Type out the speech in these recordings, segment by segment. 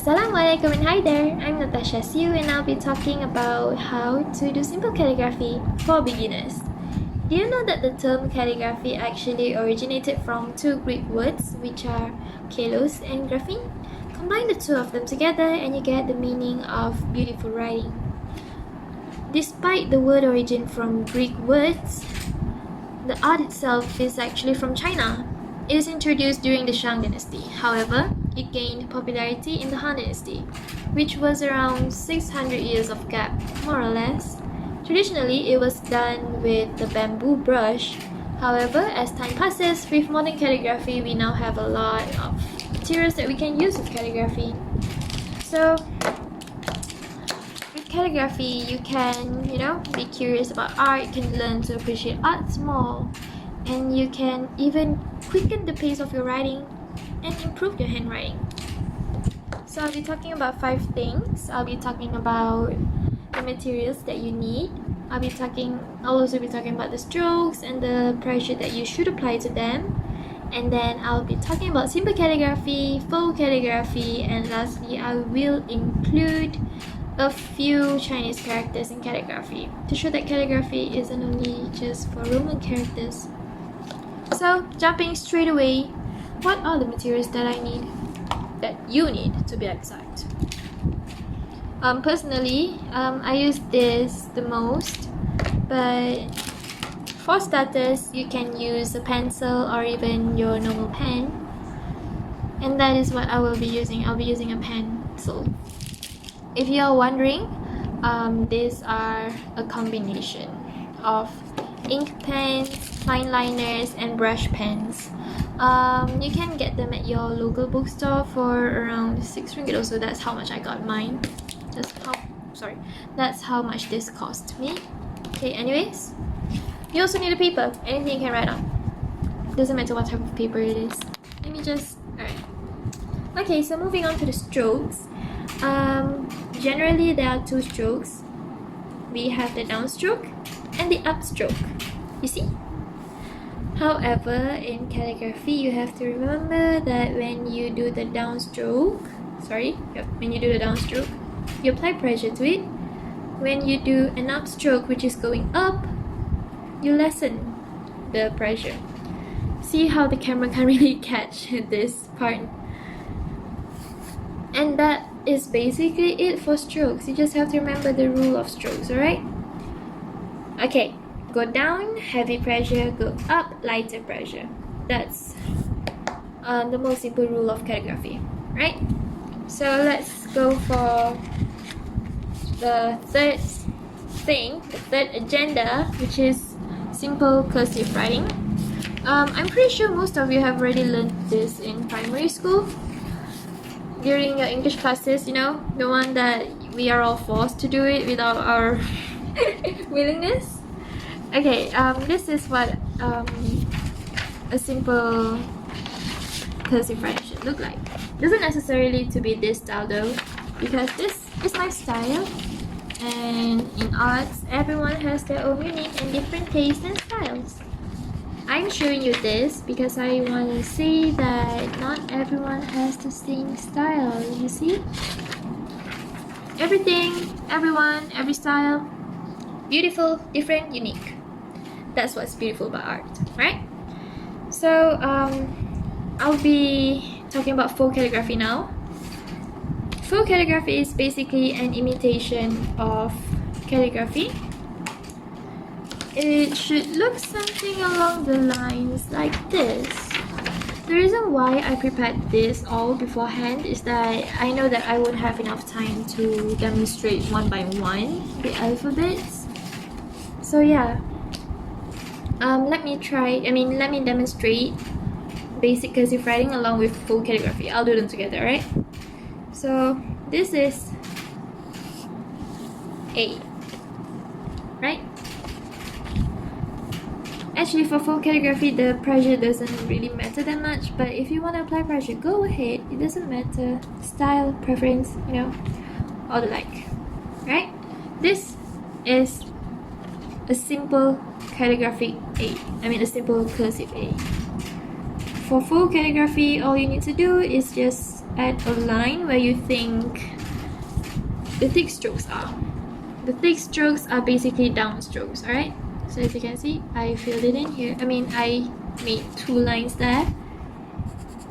Assalamualaikum and hi there, I'm NATASHA SIEW and I'll be talking about how to do simple calligraphy for beginners. Do you know that the term calligraphy actually originated from two Greek words which are kalos and graphene? Combine the two of them together and you get the meaning of beautiful writing. Despite the word origin from Greek words, the art itself is actually from China. It is introduced during the Shang dynasty. However, it gained popularity in the Han dynasty, which was around 600 years of gap, more or less. Traditionally, it was done with the bamboo brush. However, as time passes, with modern calligraphy, we now have a lot of materials that we can use with calligraphy. So, with calligraphy, you can, be curious about art, you can learn to appreciate art more, and you can even quicken the pace of your writing and improve your handwriting. So I'll be talking about 5 things. I'll be talking about the materials that you need. I'll also be talking about the strokes and the pressure that you should apply to them. And then I'll be talking about simple calligraphy, faux calligraphy, and lastly I will include a few Chinese characters in calligraphy to show that calligraphy isn't only just for Roman characters. So, jumping straight away, what are the materials that that you need to be exact? Personally, I use this the most, but for starters, you can use a pencil or even your normal pen, and that is what I will be using. I'll be using a pencil. If you are wondering, these are a combination of ink pens, fine liners, and brush pens. You can get them at your local bookstore for around 6 ringgit or so. That's how much I got mine. That's how much this cost me. Okay, anyways, you also need a paper. Anything you can write on. Doesn't matter what type of paper it is. Alright. Okay, so moving on to the strokes. Generally there are 2 strokes. We have the downstroke and the upstroke. You see? However, in calligraphy, you have to remember that when you do the downstroke, you apply pressure to it. When you do an upstroke, which is going up, you lessen the pressure. See how the camera can't really catch this part. And that is basically it for strokes. You just have to remember the rule of strokes, alright? Okay. Go down, heavy pressure, go up, lighter pressure. That's the most simple rule of calligraphy, right? So let's go for the third agenda, which is simple cursive writing. I'm pretty sure most of you have already learned this in primary school. During your English classes, the one that we are all forced to do it without our willingness. Okay, this is what a simple cursive writing should look like. Doesn't necessarily to be this style though, because this is my style, and in arts, everyone has their own unique and different tastes and styles. I'm showing you this because I want to say that not everyone has the same style, you see? Everyone, every style, beautiful, different, unique. That's what's beautiful about art, right? So, I'll be talking about faux calligraphy now. Faux calligraphy is basically an imitation of calligraphy. It should look something along the lines like this. The reason why I prepared this all beforehand is that I know that I won't have enough time to demonstrate one by one the alphabets. So yeah. Let me demonstrate basic cursive writing along with full calligraphy. I'll do them together, right? So this is A, right? Actually, for full calligraphy, the pressure doesn't really matter that much, but if you want to apply pressure, go ahead. It doesn't matter. Style, preference, all the like, right? This is a simple calligraphic A. A simple cursive A. For full calligraphy, all you need to do is just at a line where you think the thick strokes are. The thick strokes are basically down strokes, alright? So as you can see, I filled it in here. I made 2 lines there.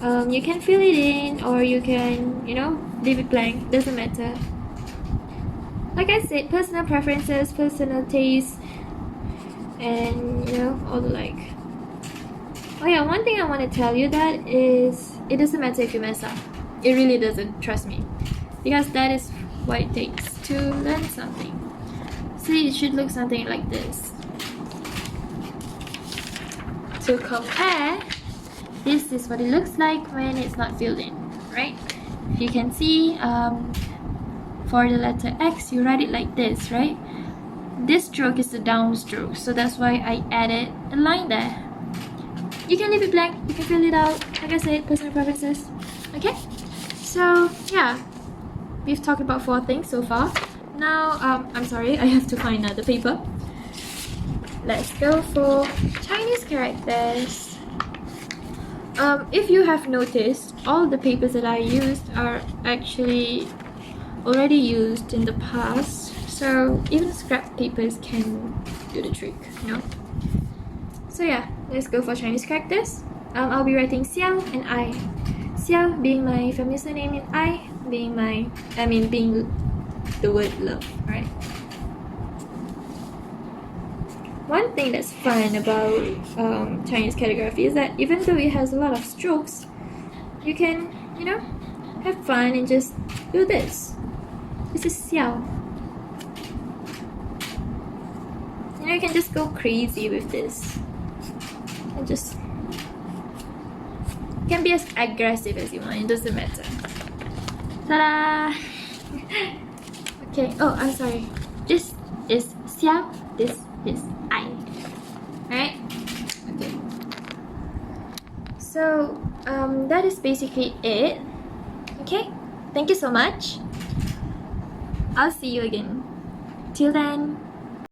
You can fill it in, or you can, leave it blank, doesn't matter. Like I said, personal preferences, personal taste, and all the like. Oh yeah, one thing I want to tell you that is, it doesn't matter if you mess up. It really doesn't, trust me. Because that is what it takes to learn something. See, it should look something like this. To compare, this is what it looks like when it's not filled in, right? If you can see, for the letter X, you write it like this, right? This stroke is the down stroke, so that's why I added a line there. You can leave it blank, you can fill it out. Like I said, personal preferences. Okay? So, yeah. We've talked about 4 things so far. Now, I'm sorry, I have to find another paper. Let's go for Chinese characters. If you have noticed, all the papers that I used are actually already used in the past. So even scrap papers can do the trick, So yeah, let's go for Chinese characters. I'll be writing Xiao and I. Xiao being my family surname and I being being the word love, right? One thing that's fun about Chinese calligraphy is that even though it has a lot of strokes, you can, have fun and just do this. This is Xiao. You can just go crazy with this. And just, you can be as aggressive as you want, it doesn't matter. Ta-da! Okay, oh, I'm sorry. This is Xiao, this is I. Alright? Okay. So, that is basically it. Okay? Thank you so much. I'll see you again. Till then.